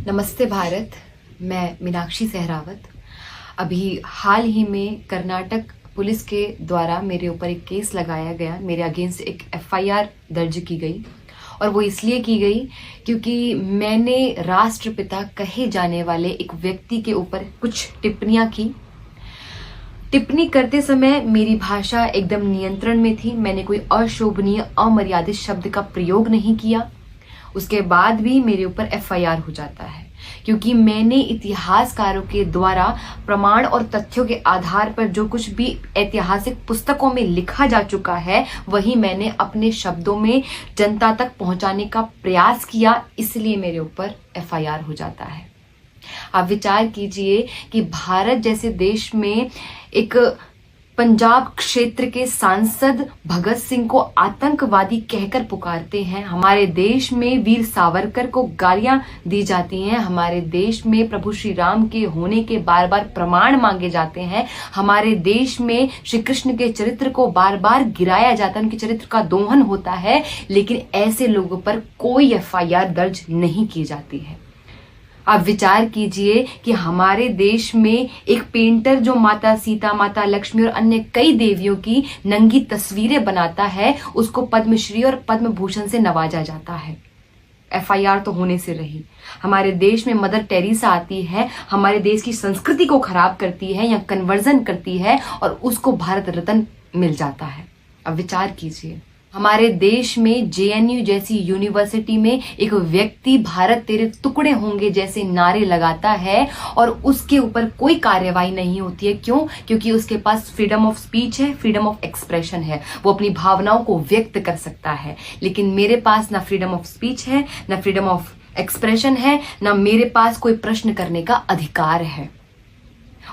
नमस्ते भारत। मैं मीनाक्षी सहरावत। अभी हाल ही में कर्नाटक पुलिस के द्वारा मेरे ऊपर एक केस लगाया गया, मेरे अगेंस्ट एक एफआईआर दर्ज की गई और वो इसलिए की गई क्योंकि मैंने राष्ट्रपिता कहे जाने वाले एक व्यक्ति के ऊपर कुछ टिप्पणियां की। टिप्पणी करते समय मेरी भाषा एकदम नियंत्रण में थी। मैंने कोई अशोभनीय अमर्यादित शब्द का प्रयोग नहीं किया। उसके बाद भी मेरे ऊपर एफआईआर हो जाता है क्योंकि मैंने इतिहासकारों के द्वारा प्रमाण और तथ्यों के आधार पर जो कुछ भी ऐतिहासिक पुस्तकों में लिखा जा चुका है वही मैंने अपने शब्दों में जनता तक पहुंचाने का प्रयास किया, इसलिए मेरे ऊपर एफआईआर हो जाता है। आप विचार कीजिए कि भारत जैसे देश में एक पंजाब क्षेत्र के सांसद भगत सिंह को आतंकवादी कहकर पुकारते हैं। हमारे देश में वीर सावरकर को गालियां दी जाती हैं। हमारे देश में प्रभु श्री राम के होने के बार बार प्रमाण मांगे जाते हैं। हमारे देश में श्री कृष्ण के चरित्र को बार बार गिराया जाता है, उनके चरित्र का दोहन होता है, लेकिन ऐसे लोगों पर कोई एफआईआर दर्ज नहीं की जाती है। आप विचार कीजिए कि हमारे देश में एक पेंटर जो माता सीता, माता लक्ष्मी और अन्य कई देवियों की नंगी तस्वीरें बनाता है, उसको पद्मश्री और पद्म भूषण से नवाजा जाता है। एफआईआर तो होने से रही। हमारे देश में मदर टेरेसा आती है, हमारे देश की संस्कृति को खराब करती है या कन्वर्जन करती है और उसको भारत रत्न मिल जाता है। अब विचार कीजिए, हमारे देश में जेएनयू जैसी यूनिवर्सिटी में एक व्यक्ति भारत तेरे टुकड़े होंगे जैसे नारे लगाता है और उसके ऊपर कोई कार्यवाही नहीं होती है। क्यों? क्योंकि उसके पास फ्रीडम ऑफ स्पीच है, फ्रीडम ऑफ एक्सप्रेशन है, वो अपनी भावनाओं को व्यक्त कर सकता है। लेकिन मेरे पास ना फ्रीडम ऑफ स्पीच है, ना फ्रीडम ऑफ एक्सप्रेशन है, ना मेरे पास कोई प्रश्न करने का अधिकार है।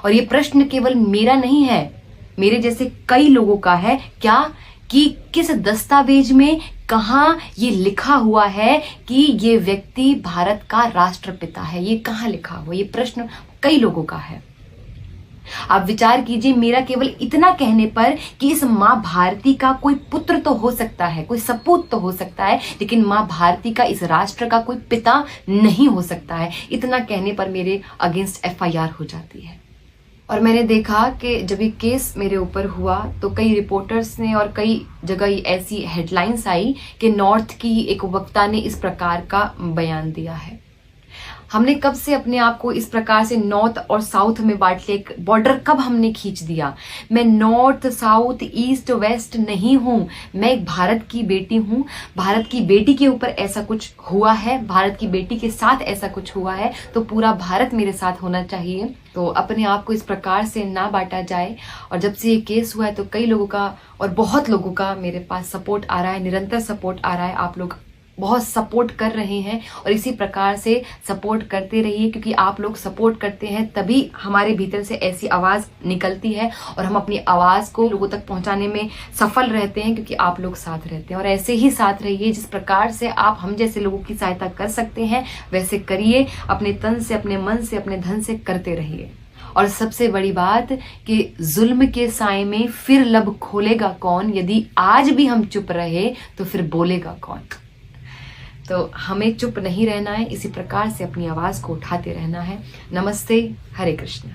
और ये प्रश्न केवल मेरा नहीं है, मेरे जैसे कई लोगों का है। क्या कि किस दस्तावेज में कहां ये लिखा हुआ है कि ये व्यक्ति भारत का राष्ट्रपिता है? ये कहां लिखा हुआ? ये प्रश्न कई लोगों का है। आप विचार कीजिए, मेरा केवल इतना कहने पर कि इस मां भारती का कोई पुत्र तो हो सकता है, कोई सपूत तो हो सकता है, लेकिन मां भारती का, इस राष्ट्र का कोई पिता नहीं हो सकता है। इतना कहने पर मेरे अगेंस्ट एफआईआर हो जाती है। और मैंने देखा कि जब ये केस मेरे ऊपर हुआ तो कई रिपोर्टर्स ने और कई जगह ऐसी हेडलाइंस आई कि नॉर्थ की एक वक्ता ने इस प्रकार का बयान दिया है। हमने कब से अपने आप को इस प्रकार से नॉर्थ और साउथ में बांट लिया? बॉर्डर कब हमने खींच दिया? मैं नॉर्थ, साउथ, ईस्ट, वेस्ट नहीं हूं। मैं एक भारत की बेटी हूं। भारत की बेटी के ऊपर ऐसा कुछ हुआ है, भारत की बेटी के साथ ऐसा कुछ हुआ है, तो पूरा भारत मेरे साथ होना चाहिए। तो अपने आप को इस प्रकार से ना बांटा जाए। और जब से ये केस हुआ है तो कई लोगों का और बहुत लोगों का मेरे पास सपोर्ट आ रहा है, निरंतर सपोर्ट आ रहा है। आप लोग बहुत सपोर्ट कर रहे हैं और इसी प्रकार से सपोर्ट करते रहिए, क्योंकि आप लोग सपोर्ट करते हैं तभी हमारे भीतर से ऐसी आवाज निकलती है और हम अपनी आवाज को लोगों तक पहुंचाने में सफल रहते हैं, क्योंकि आप लोग साथ रहते हैं। और ऐसे ही साथ रहिए। जिस प्रकार से आप हम जैसे लोगों की सहायता कर सकते हैं वैसे करिए। अपने तन से, अपने मन से, अपने धन से करते रहिए। और सबसे बड़ी बात कि जुल्म के साए में फिर लब खोलेगा कौन? यदि आज भी हम चुप रहे तो फिर बोलेगा कौन? तो हमें चुप नहीं रहना है, इसी प्रकार से अपनी आवाज को उठाते रहना है। नमस्ते, हरे कृष्ण।